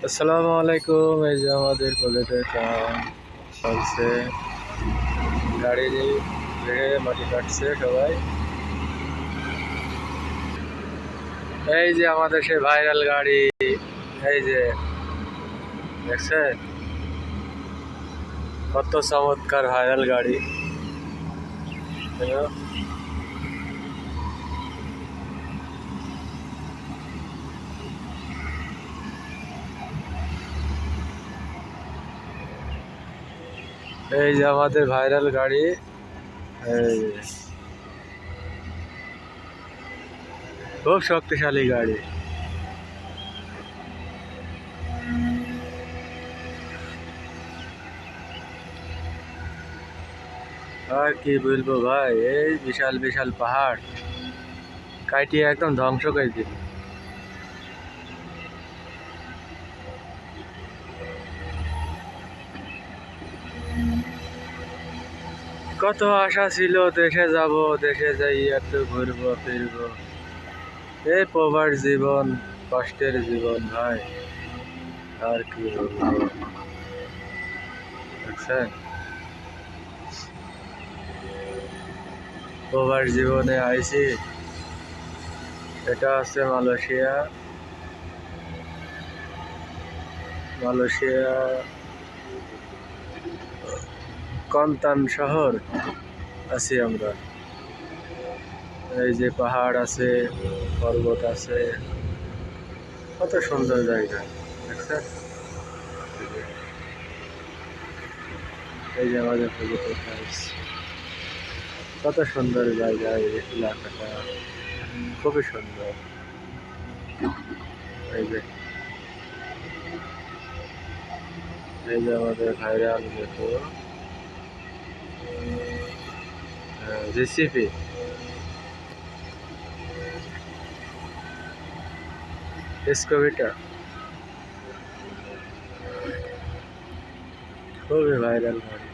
আসসালামু আলাইকুম। এই যে আমাদের প্রজেক্টের কাম চলছে, গাড়ি বেড়ে মাটি কাটছে সবাই। এই যে আমাদের সেই ভাইরাল গাড়ি, এই যে দেখছেন কত চমৎকার ভাইরাল গাড়ি। এই যে আমাদের ভাইরাল গাড়ি, এই যে খুব শক্তিশালী গাড়ি। আর কি বলবো ভাই, এই বিশাল বিশাল পাহাড় কাটিয়ে একদম ধ্বংস করে দিল। কত আশা ছিল, দেশে যাব, দেশে যাই একটু ঘুরবো ফিরবো। এই প্রবাস জীবন, কষ্টের জীবন ভাই, আর কি বলবো। বুঝছেন, প্রবাস জীবনে আইছি। এটা হচ্ছে মালয়েশিয়া। মালয়েশিয়া কন্তান শহর আছি আমরা। এই যে পাহাড় আছে, পর্বত আছে, কত সুন্দর জায়গা দেখছেন। এই যে আমাদের প্রজেক্টের কাজ, কত সুন্দর জায়গা, এই এলাকাটা খুবই সুন্দর। এই যে এই যে আমাদের ভাইরাল দেখো জেসিপি, এসকোভেটার, খুবই ভাইরাল গাড়ি।